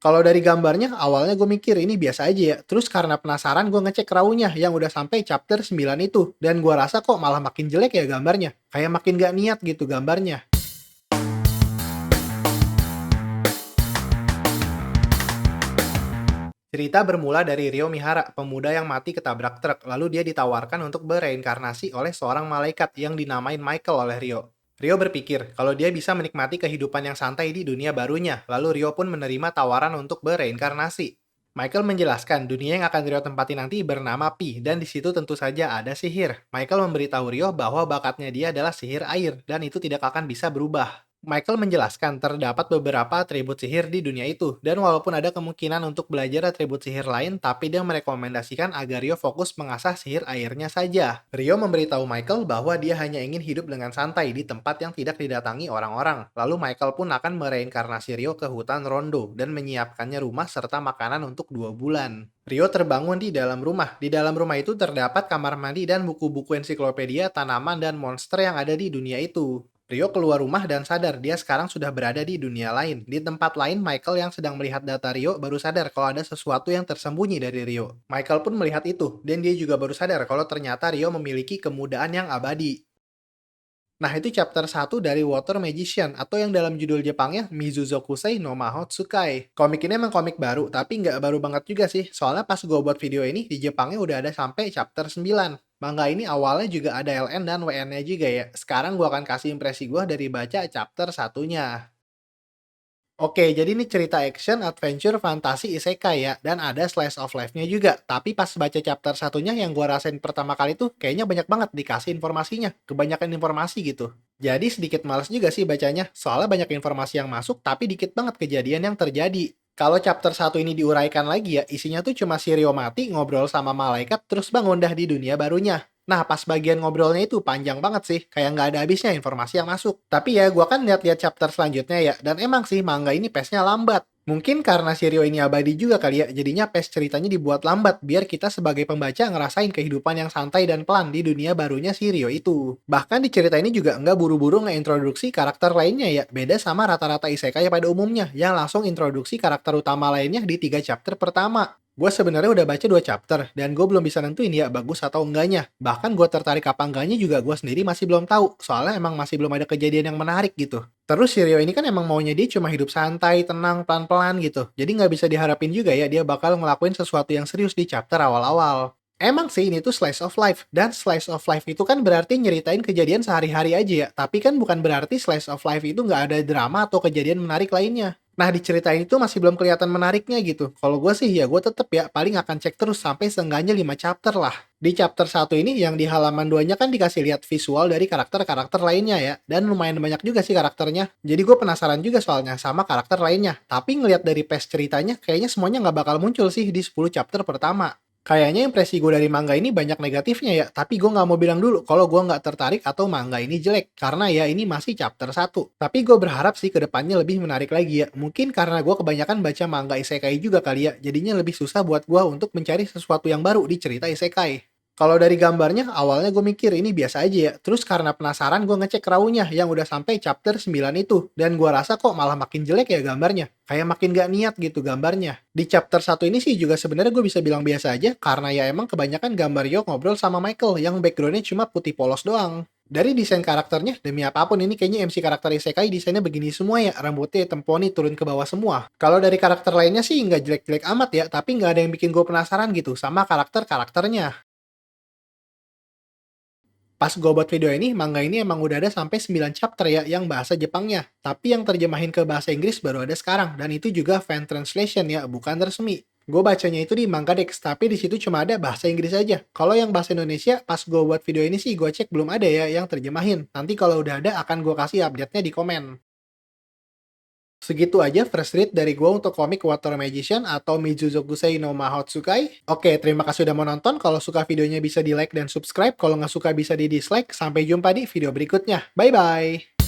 Kalau dari gambarnya, awalnya gue mikir ini biasa aja ya. Terus karena penasaran gue ngecek raw-nya yang udah sampai chapter 9 itu. Dan gue rasa kok malah makin jelek ya gambarnya. Kayak makin gak niat gitu gambarnya. Cerita bermula dari Rio Mihara, pemuda yang mati ketabrak truk, lalu dia ditawarkan untuk bereinkarnasi oleh seorang malaikat yang dinamain Michael oleh Rio. Rio berpikir kalau dia bisa menikmati kehidupan yang santai di dunia barunya, lalu Rio pun menerima tawaran untuk bereinkarnasi. Michael menjelaskan dunia yang akan Rio tempati nanti bernama Pi, dan di situ tentu saja ada sihir. Michael memberitahu Rio bahwa bakatnya dia adalah sihir air, dan itu tidak akan bisa berubah. Michael menjelaskan terdapat beberapa atribut sihir di dunia itu, dan walaupun ada kemungkinan untuk belajar atribut sihir lain, tapi dia merekomendasikan agar Rio fokus mengasah sihir airnya saja. Rio memberitahu Michael bahwa dia hanya ingin hidup dengan santai di tempat yang tidak didatangi orang-orang. Lalu Michael pun akan mereinkarnasi Rio ke hutan Rondo dan menyiapkannya rumah serta makanan untuk 2 bulan. Rio terbangun di dalam rumah. Di dalam rumah itu terdapat kamar mandi dan buku-buku ensiklopedia, tanaman, dan monster yang ada di dunia itu. Rio keluar rumah dan sadar dia sekarang sudah berada di dunia lain. Di tempat lain, Michael yang sedang melihat data Rio baru sadar kalau ada sesuatu yang tersembunyi dari Rio. Michael pun melihat itu, dan dia juga baru sadar kalau ternyata Rio memiliki kemudahan yang abadi. Nah, itu chapter 1 dari Water Magician, atau yang dalam judul Jepangnya Mizuzokusei no Mahou Tsukai. Komik ini emang komik baru, tapi nggak baru banget juga sih. Soalnya pas gue buat video ini, di Jepangnya udah ada sampai chapter 9. Manga ini awalnya juga ada LN dan WN-nya juga ya. Sekarang gue akan kasih impresi gue dari baca chapter satunya. Oke, jadi ini cerita action, adventure, fantasi, isekai ya, dan ada slice of life-nya juga. Tapi pas baca chapter satunya yang gua rasain pertama kali tuh kayaknya banyak banget dikasih informasinya, kebanyakan informasi gitu. Jadi sedikit males juga sih bacanya, soalnya banyak informasi yang masuk tapi dikit banget kejadian yang terjadi. Kalau chapter satu ini diuraikan lagi ya, isinya tuh cuma si Rio mati, ngobrol sama malaikat, terus bangun dah di dunia barunya. Nah, pas bagian ngobrolnya itu panjang banget sih, kayak nggak ada habisnya informasi yang masuk. Tapi ya, gua kan lihat-lihat chapter selanjutnya ya, dan emang sih manga ini pace-nya lambat. Mungkin karena Shiryo ini abadi juga kali ya, jadinya pace ceritanya dibuat lambat, biar kita sebagai pembaca ngerasain kehidupan yang santai dan pelan di dunia barunya Shiryo itu. Bahkan di cerita ini juga nggak buru-buru ngeintroduksi karakter lainnya ya, beda sama rata-rata isekai pada umumnya, yang langsung introduksi karakter utama lainnya di 3 chapter pertama. Gue sebenarnya udah baca 2 chapter, dan gue belum bisa nentuin ya bagus atau enggaknya. Bahkan gue tertarik apa enggaknya juga gue sendiri masih belum tahu, soalnya emang masih belum ada kejadian yang menarik gitu. Terus Shiryo ini kan emang maunya dia cuma hidup santai, tenang, pelan-pelan gitu. Jadi nggak bisa diharapin juga ya dia bakal ngelakuin sesuatu yang serius di chapter awal-awal. Emang sih ini tuh slice of life, dan slice of life itu kan berarti nyeritain kejadian sehari-hari aja ya, tapi kan bukan berarti slice of life itu nggak ada drama atau kejadian menarik lainnya. Nah, di cerita ini tuh masih belum kelihatan menariknya gitu. Kalau gue sih ya gue tetep ya paling akan cek terus sampai seenggaknya 5 chapter lah. Di chapter satu ini yang di halaman 2-nya kan dikasih lihat visual dari karakter-karakter lainnya ya. Dan lumayan banyak juga sih karakternya. Jadi gue penasaran juga soalnya sama karakter lainnya. Tapi ngelihat dari pace ceritanya kayaknya semuanya nggak bakal muncul sih di 10 chapter pertama. Kayaknya impresi gue dari manga ini banyak negatifnya ya, tapi gue nggak mau bilang dulu kalau gue nggak tertarik atau manga ini jelek, karena ya ini masih chapter satu. Tapi gue berharap sih ke depannya lebih menarik lagi ya. Mungkin karena gue kebanyakan baca manga isekai juga kali ya, jadinya lebih susah buat gue untuk mencari sesuatu yang baru di cerita isekai. Kalau dari gambarnya, awalnya gue mikir ini biasa aja ya. Terus karena penasaran gue ngecek raw-nya yang udah sampai chapter 9 itu. Dan gue rasa kok malah makin jelek ya gambarnya. Kayak makin gak niat gitu gambarnya. Di chapter satu ini sih juga sebenarnya gue bisa bilang biasa aja. Karena ya emang kebanyakan gambar Yo ngobrol sama Michael yang backgroundnya cuma putih polos doang. Dari desain karakternya, demi apapun ini kayaknya MC karakter Isekai desainnya begini semua ya. Rambutnya hitam poni turun ke bawah semua. Kalau dari karakter lainnya sih nggak jelek-jelek amat ya. Tapi nggak ada yang bikin gue penasaran gitu sama karakter-karakternya. Pas gue buat video ini, manga ini emang udah ada sampai 9 chapter ya yang bahasa Jepangnya. Tapi yang terjemahin ke bahasa Inggris baru ada sekarang, dan itu juga fan translation ya, bukan resmi. Gue bacanya itu di Manga Dex, tapi di situ cuma ada bahasa Inggris aja. Kalau yang bahasa Indonesia, pas gue buat video ini sih gue cek belum ada ya yang terjemahin. Nanti kalau udah ada akan gue kasih update-nya di komen. Segitu aja first read dari gue untuk komik Water Magician atau Mizuzokusei no Mahou Tsukai. Oke, terima kasih udah mau nonton. Kalau suka videonya bisa di like dan subscribe. Kalau nggak suka bisa di dislike. Sampai jumpa di video berikutnya. Bye-bye!